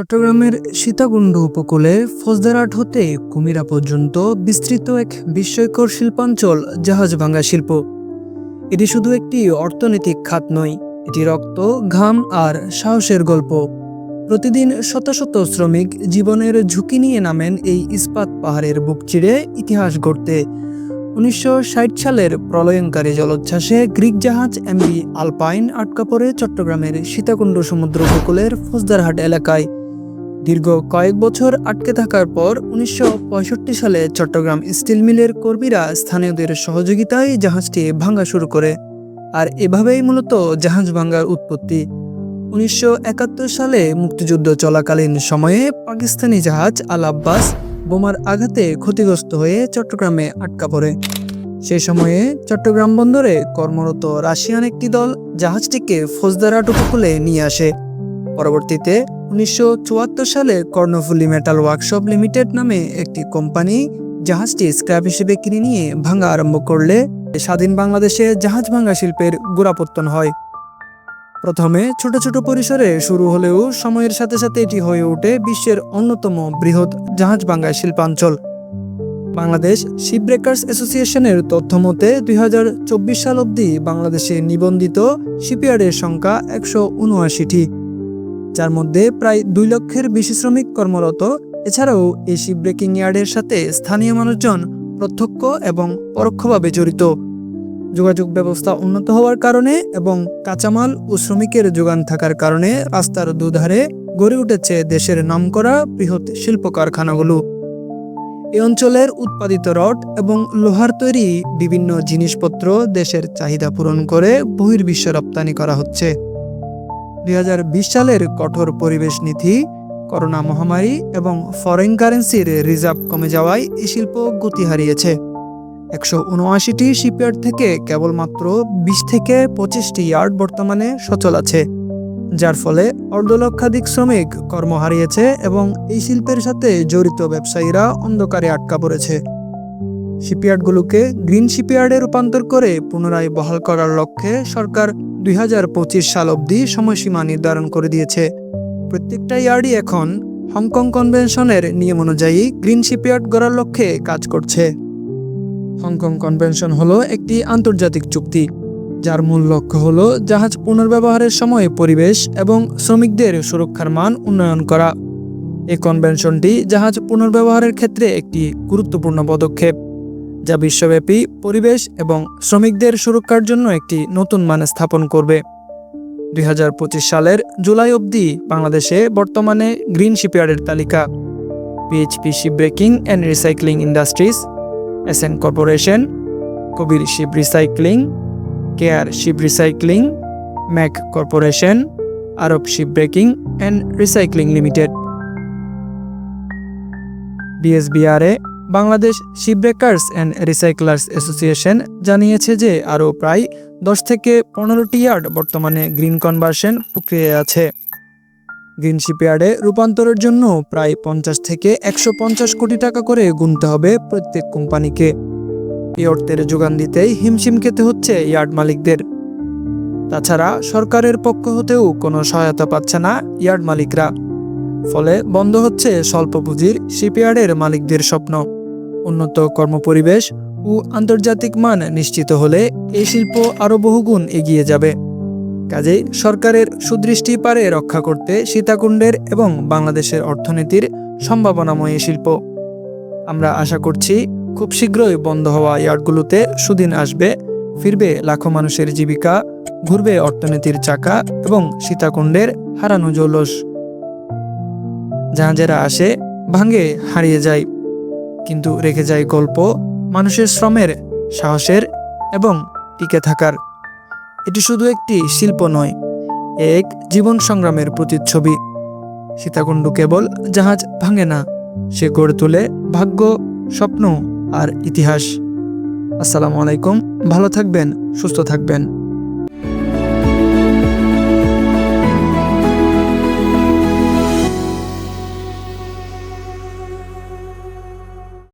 চট্টগ্রামের সীতাকুণ্ড উপকূলে ফৌজদারহাট হতে কুমিরা পর্যন্ত বিস্তৃত এক বিস্ময়কর শিল্পাঞ্চল জাহাজ ভাঙা শিল্প। এটি শুধু একটি অর্থনৈতিক খাত নয়, এটি রক্ত, ঘাম আর সাহসের গল্প। প্রতিদিন শত শত শ্রমিক জীবনের ঝুঁকি নিয়ে নামেন এই ইস্পাত পাহাড়ের বুক চিরে ইতিহাস গড়তে। 1960 সালের প্রলয়ঙ্কারী জলোচ্ছ্বাসে গ্রিক জাহাজ এমভি আলপাইন আটকা পড়ে চট্টগ্রামের সীতাকুণ্ড সমুদ্র উপকূলের ফৌজদারহাট এলাকায়। দীর্ঘ কয়েক বছর আটকে থাকার পর 1965 সালে চট্টগ্রাম স্টিল মিলের কর্মীরা স্থানীয়দের সহযোগিতায় জাহাজটি ভাঙা শুরু করে। আর এভাবেই মূলত জাহাজ ভাঙার উৎপত্তি। 1971 সালে মুক্তিযুদ্ধ চলাকালীন সময়ে পাকিস্তানি জাহাজ আল আব্বাস বোমার আঘাতে ক্ষতিগ্রস্ত হয়ে চট্টগ্রামে আটকা পড়ে। সেই সময়ে চট্টগ্রাম বন্দরে কর্মরত রাশিয়ান একটি দল জাহাজটিকে ফৌজদারহাট উপকূলে নিয়ে আসে। পরবর্তীতে 1974 সালে কর্ণফুলী মেটাল ওয়ার্কশপ লিমিটেড নামে একটি কোম্পানি জাহাজটি স্ক্র্যাপ হিসেবে কিনে নিয়ে ভাঙা আরম্ভ করলে স্বাধীন বাংলাদেশে জাহাজ ভাঙা শিল্পের গোড়াপত্তন হয়। প্রথমে ছোট ছোট পরিসরে শুরু হলেও সময়ের সাথে সাথে এটি হয়ে ওঠে বিশ্বের অন্যতম বৃহৎ জাহাজ ভাঙা শিল্পাঞ্চল। বাংলাদেশ শিপব্রেকার্স অ্যাসোসিয়েশনের তথ্য মতে 2024 সাল অবধি বাংলাদেশে নিবন্ধিত শিপইয়ার্ডের সংখ্যা 179টি, যার মধ্যে প্রায় 2 লক্ষের বেশি শ্রমিক কর্মরত। এছাড়াও এই শিপব্রেকিং ইয়ার্ডের সাথে স্থানীয় মানুষজন প্রত্যক্ষ এবং পরোক্ষভাবে জড়িত। যোগাযোগ ব্যবস্থা উন্নত হওয়ার কারণে এবং কাঁচামাল ও শ্রমিকের যোগান থাকার কারণে রাস্তার দুধারে গড়ে উঠেছে দেশের নামকরা বৃহৎ শিল্প কারখানাগুলো। এই অঞ্চলের উৎপাদিত রড এবং লোহার তৈরি বিভিন্ন জিনিসপত্র দেশের চাহিদা পূরণ করে বহির্বিশ্বে রপ্তানি করা হচ্ছে। 2020 সালের কঠোর পরিবেশ নীতি, করোনা মহামারী এবং ফরেন কারেন্সির রিজার্ভ কমে যাওয়ায় এই শিল্প গতি হারিয়েছে। 179টি শিপইয়ার্ড থেকে কেবলমাত্র 20 থেকে 25টি ইয়ার্ড বর্তমানে সচল আছে, যার ফলে অর্ধলক্ষাধিক শ্রমিক কর্ম হারিয়েছে এবং এই শিল্পের সাথে জড়িত ব্যবসায়ীরা অন্ধকারে আটকা পড়েছে। শিপইয়ার্ডগুলোকে গ্রিন শিপইয়ার্ডে রূপান্তর করে পুনরায় বহাল করার লক্ষ্যে সরকার 2025 সাল অবধি সময়সীমা নির্ধারণ করে দিয়েছে। প্রত্যেকটা ইয়ার্ডই এখন হংকং কনভেনশনের নিয়ম অনুযায়ী গ্রিন শিপইয়ার্ড গড়ার লক্ষ্যে কাজ করছে। হংকং কনভেনশন হলো একটি আন্তর্জাতিক চুক্তি, যার মূল লক্ষ্য হলো জাহাজ পুনর্ব্যবহারের সময় পরিবেশ এবং শ্রমিকদের সুরক্ষার মান উন্নয়ন করা। এই কনভেনশনটি জাহাজ পুনর্ব্যবহারের ক্ষেত্রে একটি গুরুত্বপূর্ণ পদক্ষেপ, যা বিশ্বব্যাপী পরিবেশ এবং শ্রমিকদের সুরক্ষার জন্য একটি নতুন মান স্থাপন করবে। 2025 সালের জুলাই অবধি বাংলাদেশে বর্তমানে গ্রিন শিপইয়ার্ডের তালিকা: PHP shipbreaking and recycling industries, SN corporation, Kabir ship recycling, care ship recycling, Mac corporation, Arab shipbreaking and recycling limited. BSBRA Bangladesh shipbreakers and recyclers association জানিয়েছে যে আরও প্রায় 10 থেকে 15টি ইয়ার্ড বর্তমানে গ্রিন কনভার্সন প্রক্রিয়ায় আছে। গ্রিন শিপইয়ার্ডে রূপান্তরের জন্য প্রায় 50 থেকে 150 কোটি টাকা করে গুনতে হবে প্রত্যেক কোম্পানিকে। এই অর্থের যোগান দিতেই হিমশিম খেতে হচ্ছে ইয়ার্ড মালিকদের। তাছাড়া সরকারের পক্ষ হতেও কোনো সহায়তা পাচ্ছে না ইয়ার্ড মালিকরা। ফলে বন্ধ হচ্ছে স্বল্প পুঁজির শিপইয়ার্ডের মালিকদের স্বপ্ন। উন্নত কর্মপরিবেশ ও আন্তর্জাতিক মান নিশ্চিত হলে এই শিল্প আরও বহুগুণ এগিয়ে যাবে। কাজেই সরকারের সুদৃষ্টি পারে রক্ষা করতে সীতাকুণ্ডের এবং বাংলাদেশের অর্থনীতির সম্ভাবনাময় শিল্প। আমরা আশা করছি খুব শীঘ্রই বন্ধ হওয়া ইয়ার্ডগুলোতে সুদিন আসবে, ফিরবে লাখো মানুষের জীবিকা, ঘুরবে অর্থনীতির চাকা এবং সীতাকুণ্ডের হারানো জৌলস। জাহাজেরা আসে, ভাঙে, হারিয়ে যায়, কিন্তু রেখে যায় গল্প মানুষের শ্রমের, সাহসের এবং টিকে থাকার। এটি শুধু একটি শিল্প নয়, এক জীবন সংগ্রামের প্রতিচ্ছবি। সীতাকুণ্ড কেবল জাহাজ ভাঙে না, সে গড়ে তোলে ভাগ্য, স্বপ্ন আর ইতিহাস। আসসালামু আলাইকুম, ভালো থাকবেন, সুস্থ থাকবেন।